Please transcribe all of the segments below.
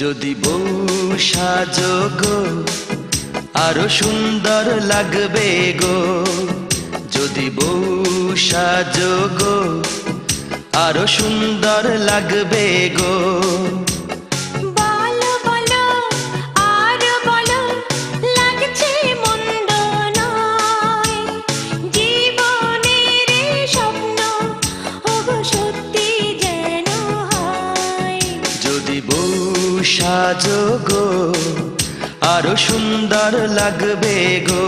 যদি বউ সাজো গো আরো সুন্দর লাগবে গো, যদি বউ সাজো গো আরো সুন্দর লাগবে গো। বলো বলো আর বলো, লাগছে মন্দ নয়, জীবনের স্বপ্ন ওগো সত্যি যেন হয়। যদি বউ সাজো গো আরো সুন্দর লাগবে গো।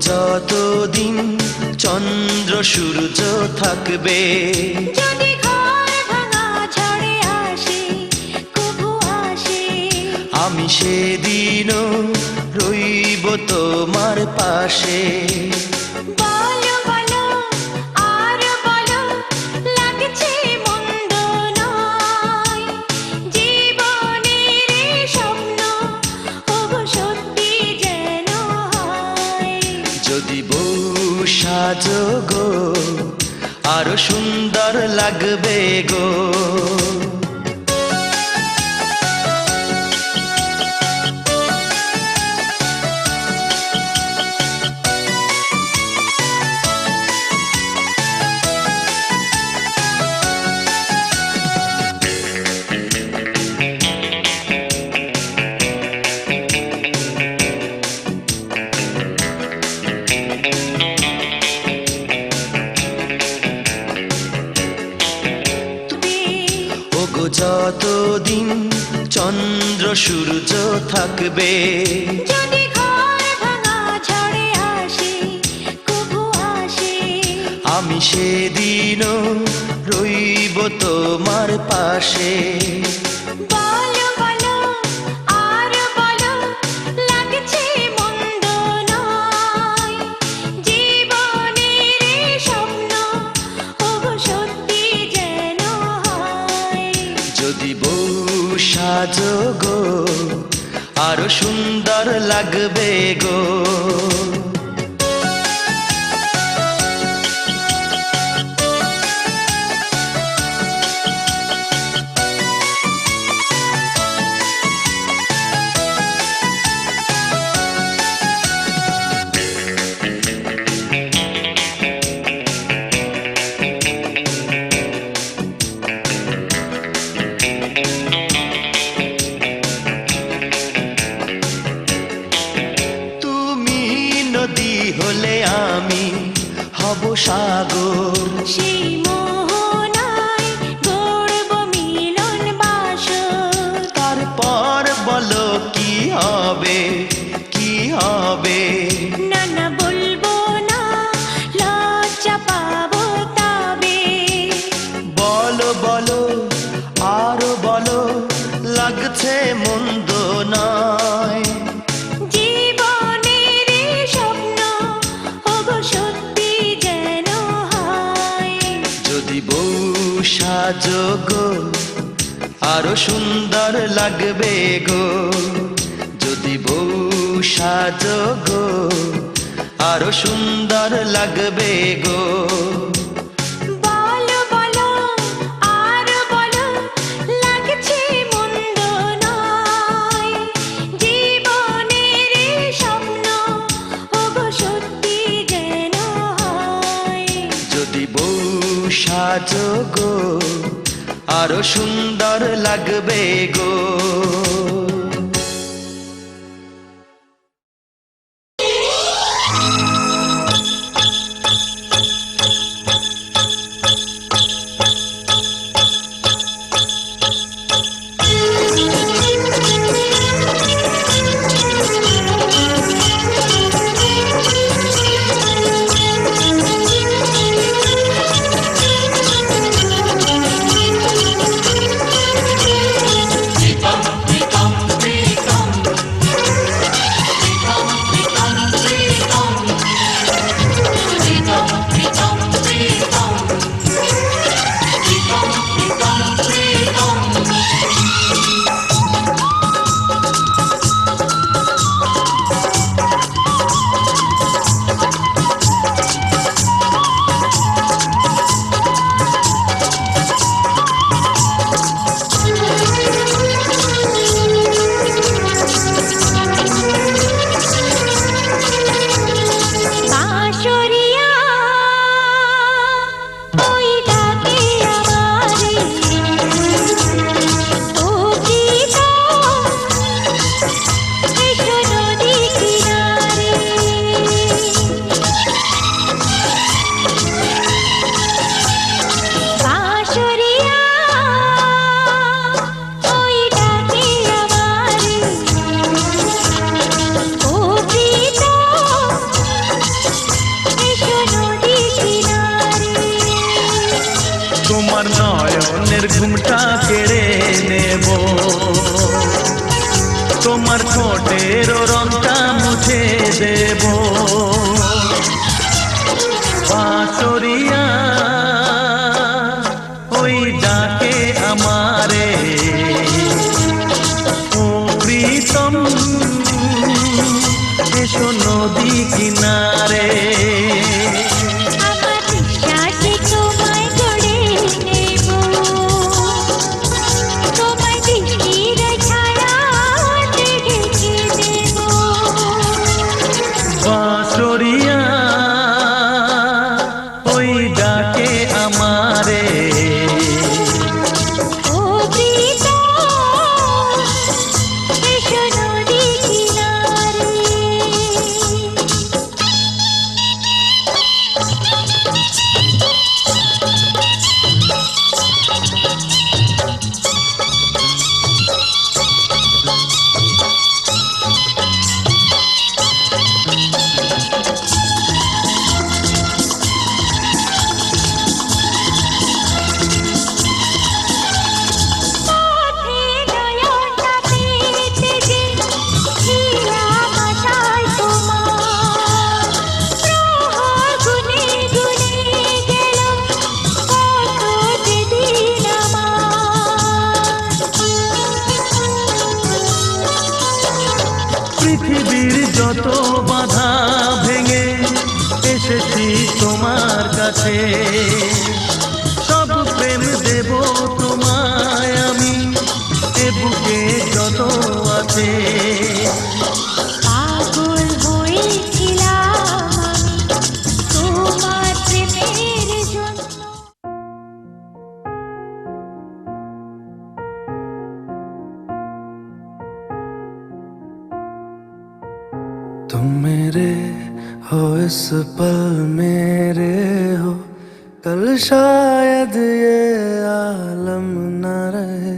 যতদিন চন্দ্র সূর্য থাকবে, যদি ঘর ভাঙা ঝড়ে আসে কভু আসে, আমি সেদিনও রইব তোমার পাশে। বলো বলো আর বলো, লাগছে মন্দ নয়, জীবনের স্বপ্ন ওগো সত্যি যেন হয়। যদি বউ সাজো গো আরো সুন্দর লাগবে গো। যতদিন চন্দ্র সূর্য থাকবে, যদি ঘর ভাঙা ঝড়ে আসে কভু আসে, আমি সেদিনও রইব তোমার পাশে। বলো বলো আর বলো, লাগছে মন্দ নয়, জীবনের স্বপ্ন ওগো সত্যি যেন হয়। যদি বউ সাজো গো আরো সুন্দর লাগবে গো। নদী হলে আমি হব সাগর, সেই মোহনায় গড়ব মিলন বাসর। তারপর বলো কি হবে কি হবে, না না বলবো না, লজ্জা পাবো তবে। বলো বলো আরো বলো, লাগছে মন্দ নয়, সাজো গো আরো সুন্দর লাগবে গো। যদি বউ সাজো গো আরো সুন্দর লাগবে গো। বলো বলো আর বলো, লাগছে মন্দ নয়, জীবনের স্বপ্ন ওগো সত্যি যেন সাজো গো আরো সুন্দর লাগবে গো। তোমার নয়নের ঘুমটা কেড়ে নেব, তোমার ঠোঁটের রংটা মুছে দেব। বাঁশরিয়া ওই ডাকে আমারে, ও প্রীতম এসো নদী কিনারে। বাঁশরিয়া ওই ডাকে আমারে, ও প্রীতম এসো নদী কিনারে। পৃথিবীর যত বাধা ভেঙে এসেছি তোমার কাছে, সব প্রেম দেব তোমায় আমি, এ বুকে যত আছে। পাগল হয়েছিলাম আমি তোমার প্রেমের জন্য। तुम मेरे हो इस पल मेरे हो, कल शायद ये आलम न रहे।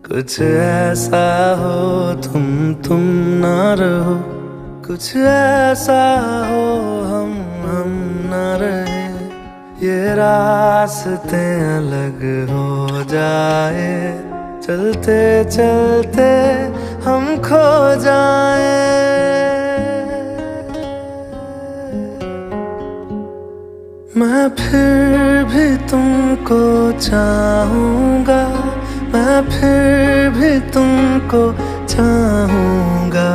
कुछ ऐसा हो तुम न रहो, कुछ ऐसा हो हम न रहे। ये रास्ते अलग हो जाए, चलते चलते हम खो जाए। मैं फिर भी तुमको चाहूँगा, मैं फिर भी तुमको चाहूँगा,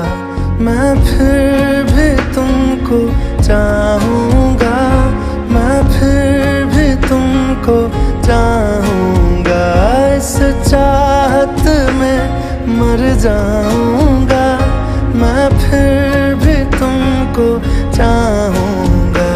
मैं फिर भी तुमको चाहूँगा, मैं फिर भी तुमको चाहूँगा। इस चाहत में मर जाऊँगा, मैं फिर भी तुमको चाहूँगा।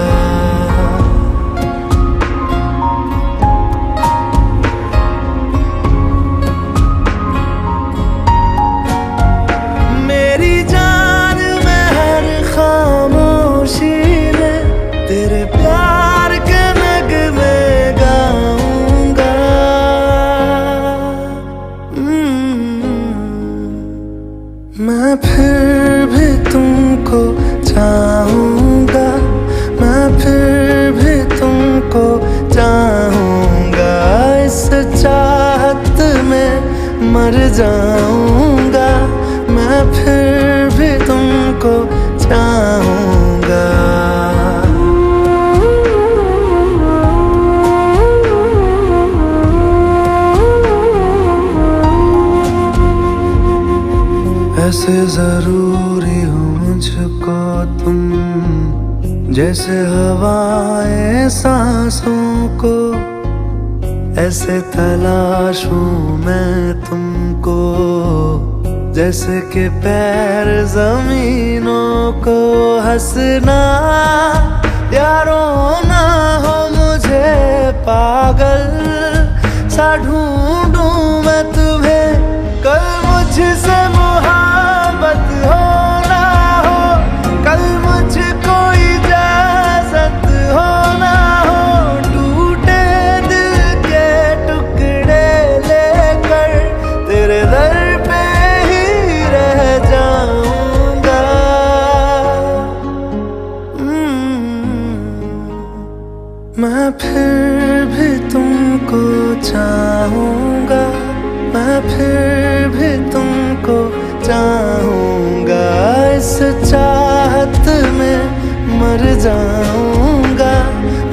जैसे जरूरी हो मुझको तुम, जैसे हवाएं सांसों को, ऐसे तलाशूं मैं तुमको, जैसे कि पैर जमीनों को। हंसना या रोना हो मुझे पागल सा ढूंढूं मैं तुम्हें, कल मुझसे मोहब्बत हो ना हो, कल मुझको इजाजत हो ना हो, टूटे दिल के टुकड़े लेकर तेरे दर पे ही रह जाऊंगा। मैं फिर भी तुमको चाहूंगा, मैं फिर भी तुमको चाहूंगा, इस चाहत में मर जाऊंगा।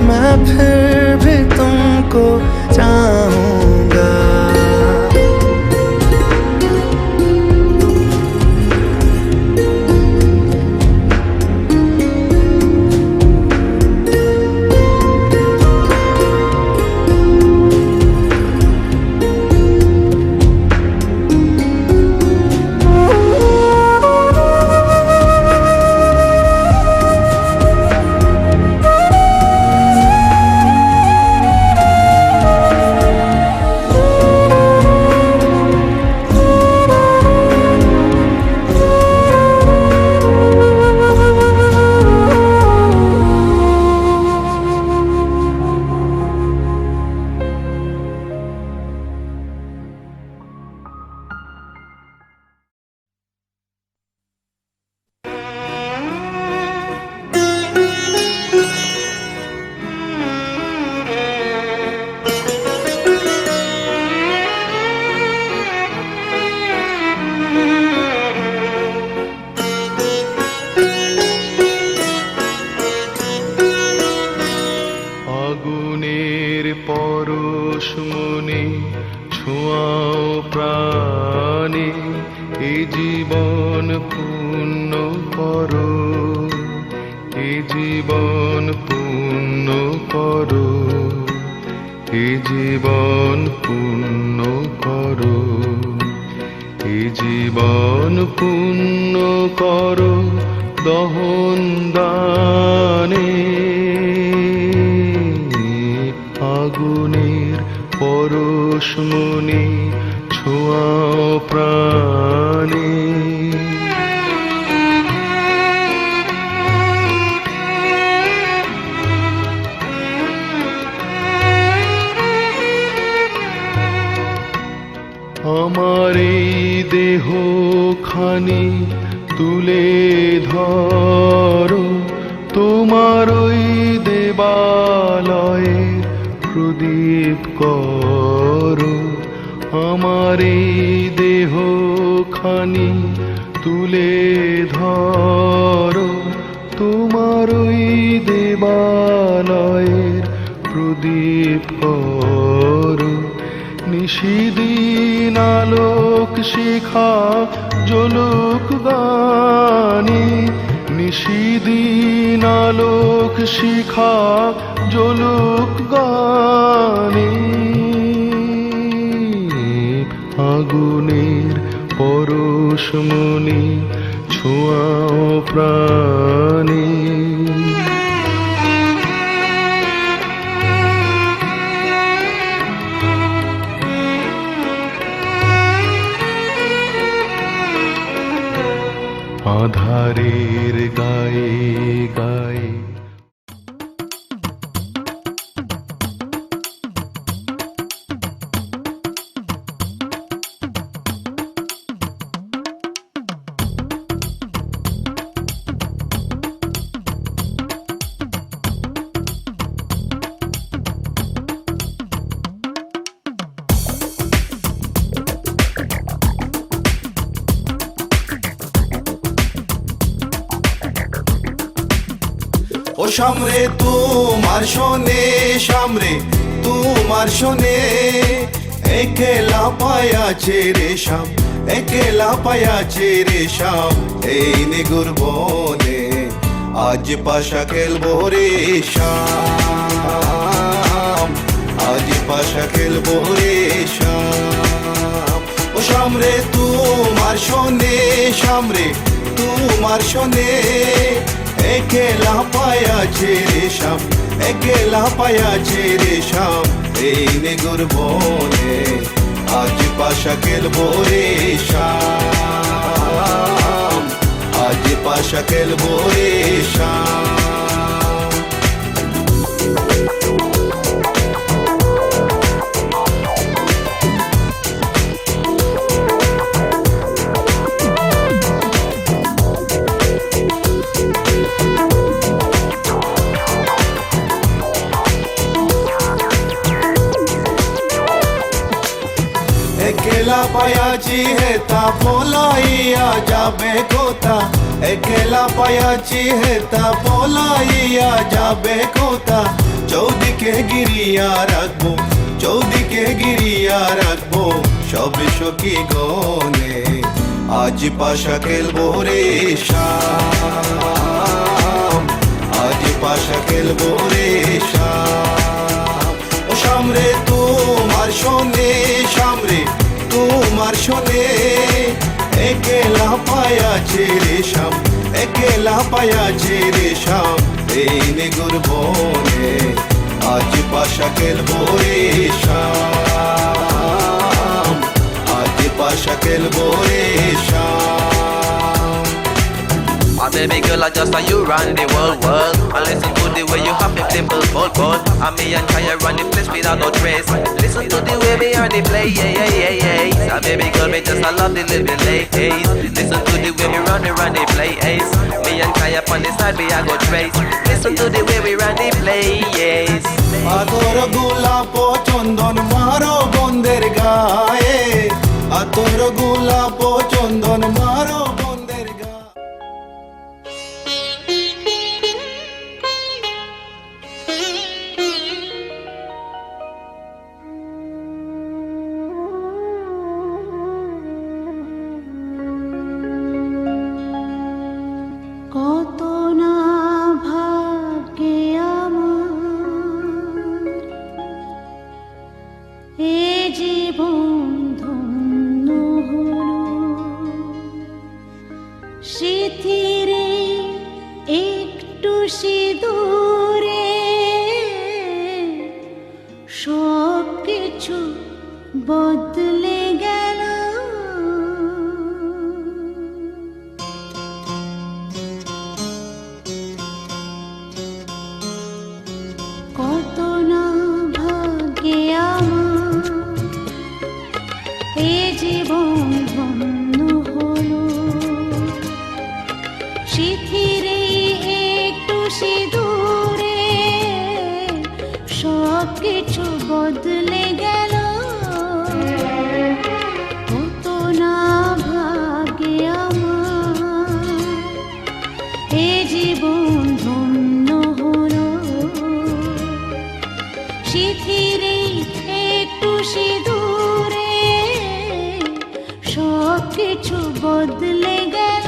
मैं फिर भी तुमको चाहूंगा। আগুনের পরশ মনে ছোঁয়াও প্রাণে, এ জীবন পূর্ণ করো, এ জীবন পূর্ণ করো, এ জীবন পূর্ণ করো, এ জীবন পূর্ণ করো দহন দানে। আগুনের পরশ মনে ছোঁয়াও প্রাণে। আমার এই দেহ খানি তুলে ধরো, তোমার ওই দেবালয়ে প্রদীপ করো। আমার এই দেহ খানি তুলে ধরো, তোমার ওই দেবালয়ের প্রদীপ করো। নিশিদিন আলোক শিখা জ্বলুক গানে, নিশিদিন আলোক শিখা জ্বলুক গানে। আগুনের পরশ মনে ছোঁয়াও প্রাণে। আধারের গায়ে গায়ে ও সামরে তোমার শোনে, সামরে তোমার শোনে, একলা পায়াছে রেশম একলা পায়াছে রে শাম এই নিগুর বনে আজ পাশা খেলবো রে শাম আজ পাশা খেলবো রে শাম ও শাম রে তোমার শোনে শাম রে তোমার শোনে একলা পায়াছে রে শাম একলা পায়াছে রে শাম এই নিগুর বনে আজ পাশা খেলবো রে শাম আজ পাশা খেলবো রে শাম একলা পায়াছি হেতা পলাইয়া যাবে কোথা একলা পায়াছি হেতা পলাইয়া যাবে কোথা চৌদিকে গিরিয়া রাখবো চৌদিকে গিরিয়া রাখবো সবে সখী গনে আজ পাশা খেলবো রে শাম আজ পাশা খেলবো রে শাম ও শাম রে তোমার শোনে শাম রে তোমার শোনে একলা পায়াছে রে শাম একলা পায়াছে রে শাম এই নিগুর বনে আজ পাশা খেলবো রে শাম আজ পাশা খেলবো রে শাম My baby girl, I just saw you run the world. I listen to the way you have the simple cold. And me and Kaya run the place without no trace. Listen to the way we are the play, yeah. My baby girl, me just I love the living late. Listen to the way we run the play, ace. Me and Kaya on the side, we are go trace. Listen to the way we run the play, yes. আতর গোলাপ চন্দন মারো বন্দের গায়ে আতর গোলাপ চন্দন মারো বন্দের গায়ে কত না ভাগ্যে আমার এ জীবন ধন্য হলো স্মৃতিরে একটু সিঁদুরে সব কিছু বদলে গেল কত না ভাগ্যে আমার এ জীবন ধন্য হলো স্মৃতিরে একটু সিঁদুরে সব কিছু বদলে গেল কত না ভাগ্যে আমার এ জীবন ধন্য হলো স্মৃতিরে একটু সিঁদুরে সব কিছু বদলে গেল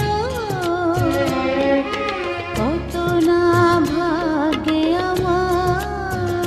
কত না ভাগ্যে আমার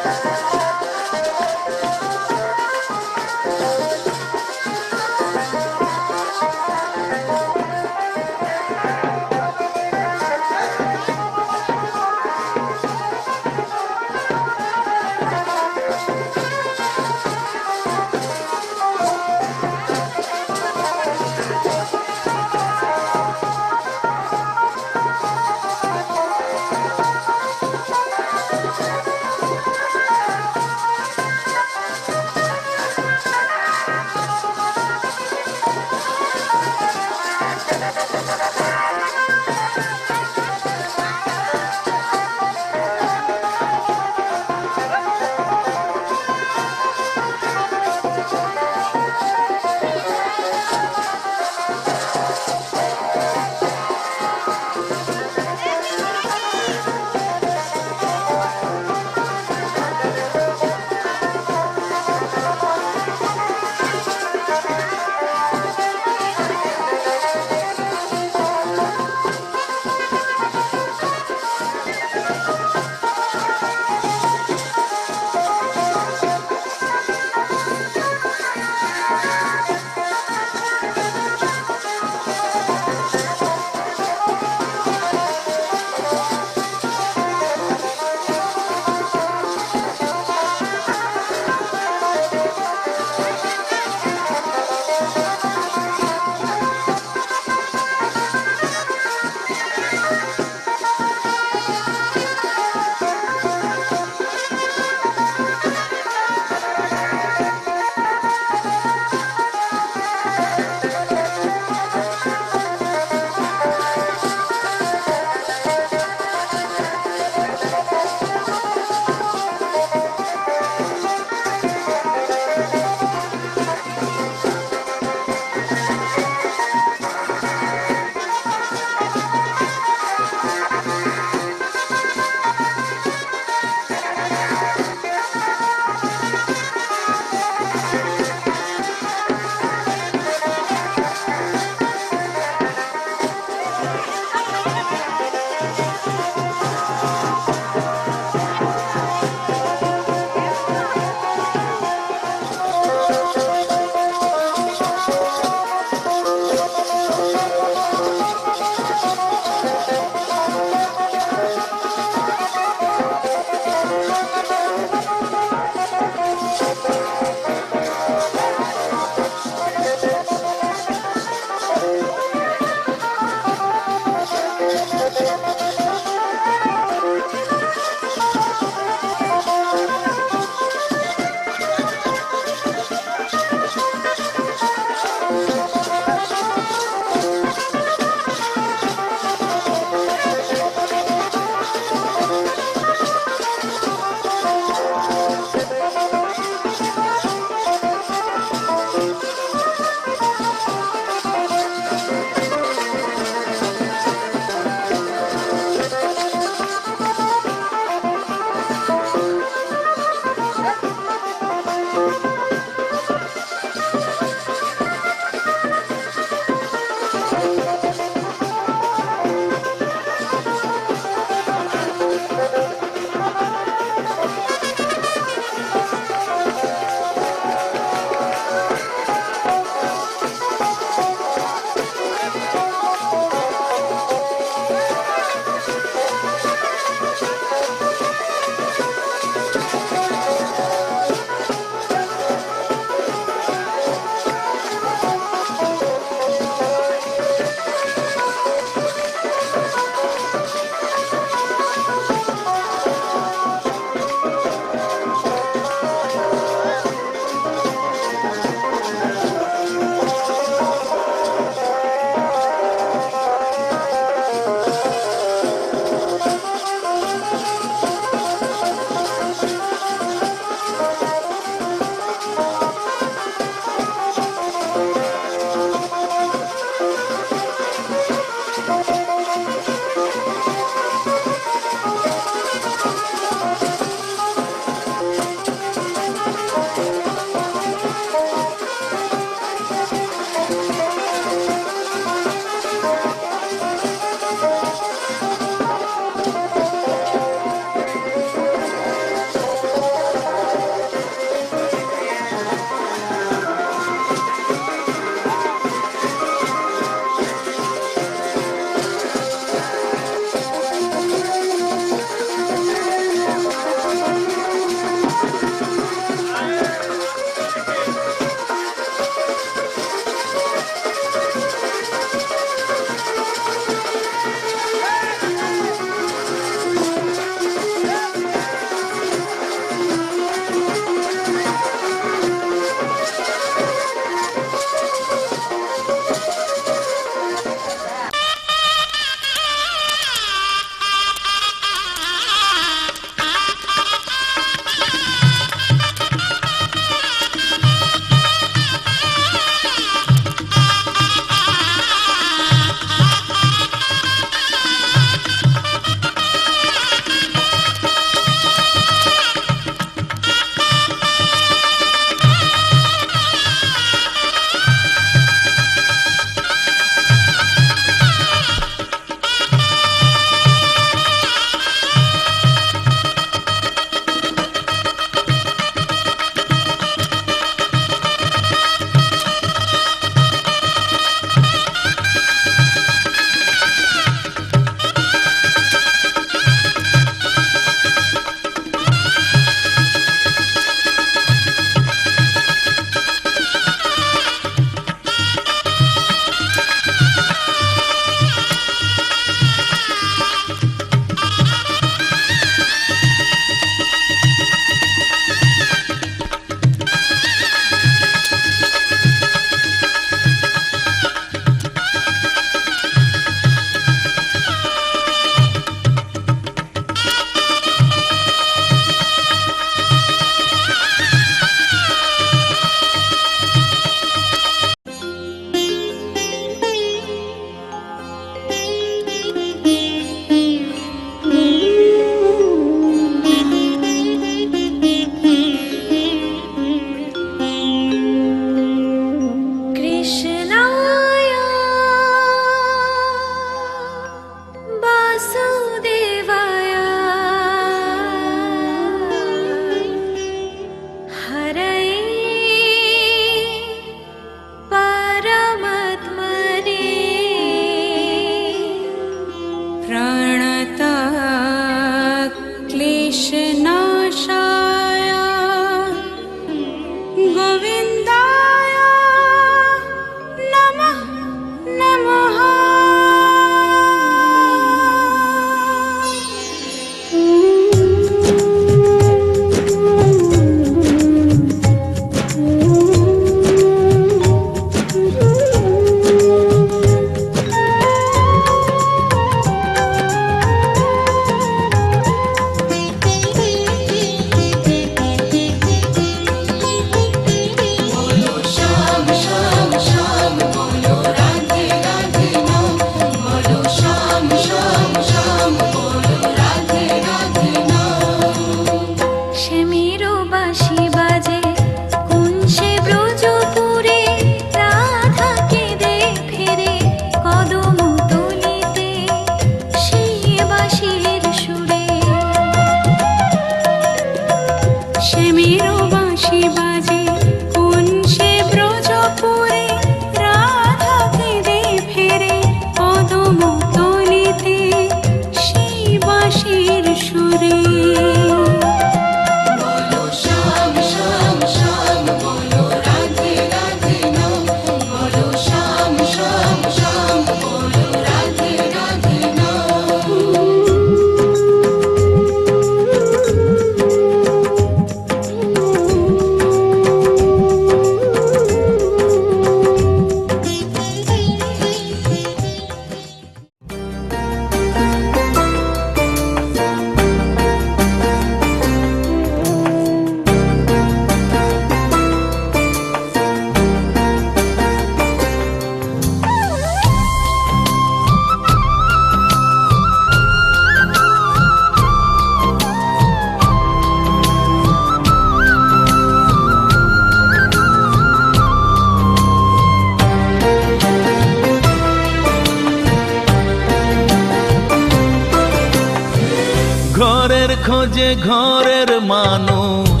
খোঁজে ঘরের মানুষ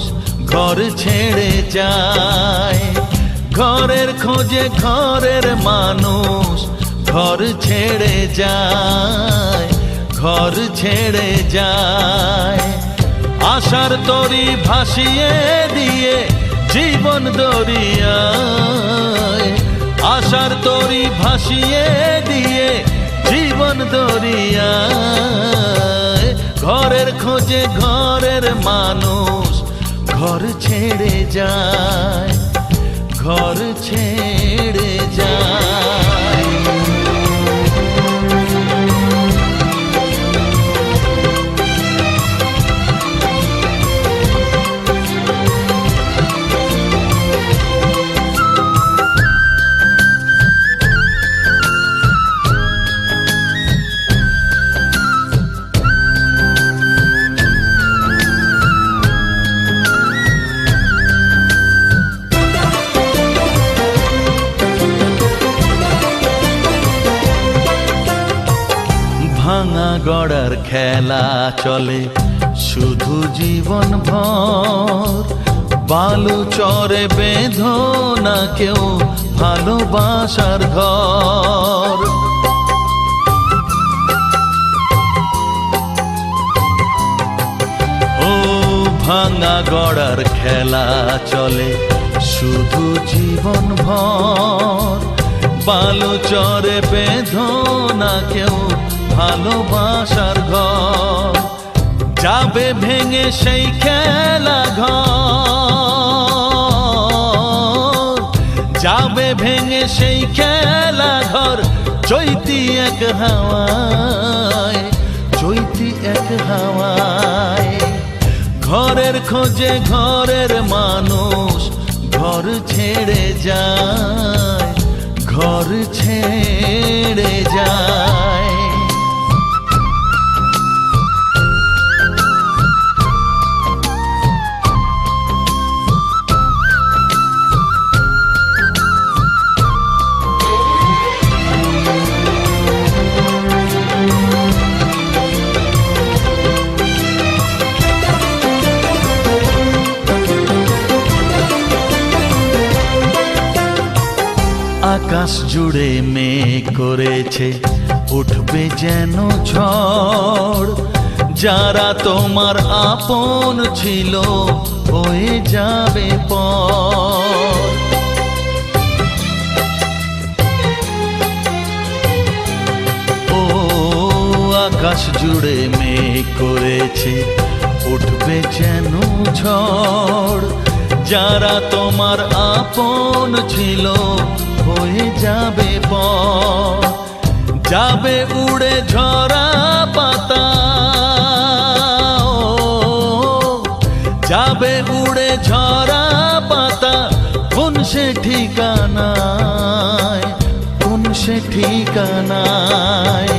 ঘর ছেড়ে যায়, ঘরের খোঁজে ঘরের মানুষ ঘর ছেড়ে যায়, ঘর ছেড়ে যায়। আশার তরি ভাসিয়ে দিয়ে জীবন দরিয়ায়, আশার তরি ভাসিয়ে দিয়ে জীবন দরিয়ায়। ঘরের খোঁজে ঘরের মানুষ ঘর ছেড়ে যায়, ঘর ছেড়ে যায়। ভাঙা গড়ার খেলা চলে শুধু জীবন ভর, বালু চরে বেঁধো না কেউ ভালোবাসার ঘর। ও ভাঙা গড়ার খেলা চলে শুধু জীবন ভর, বালু চরে বেঁধো না কেউ ভালোবাসার ঘর। যাবে ভেঙে সেই খেলা ঘর, যাবে ভেঙে সেই খেলা ঘর। চৈতি এক হাওয়ায়, চৈতি এক হাওয়ায়। ঘরের খোঁজে ঘরের মানুষ ঘর ছেড়ে যায়, ঘর ছেড়ে যায়। আকাশ জুড়ে মেঘ করেছে উঠবে যেন ঝড়, যারা তোমার আপন ছিল হয়ে যাবে পর। ও আকাশ জুড়ে মেঘ করেছে উঠবে যেন ঝড়, যারা তোমার আপন ছিল হয়ে যাবে পর। যাবে উড়ে ঝরা পাতা, যাবে উড়ে ঝরা পাতা। কোন সে ঠিকানায়, কোন সে ঠিকানায়।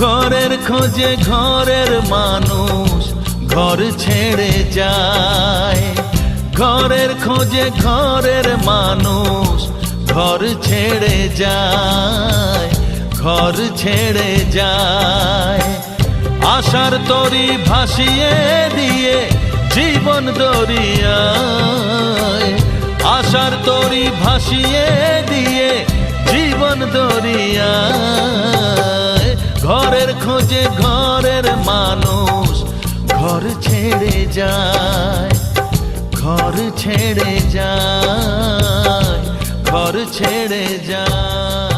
ঘরের খোঁজে ঘরের মানুষ ঘর ছেড়ে যায়, ঘরের খোঁজে ঘরের মানুষ ঘর ছেড়ে যায়, ঘর ছেড়ে যায়। আশার তরি ভাসিয়ে দিয়ে জীবন দরিয়ায়, আশার তরি ভাসিয়ে দিয়ে জীবন দরিয়ায়। ঘরের খোঁজে ঘরের মানুষ ঘর ছেড়ে যায়, ঘর ছেড়ে যায়, ঘর ছেড়ে যায়।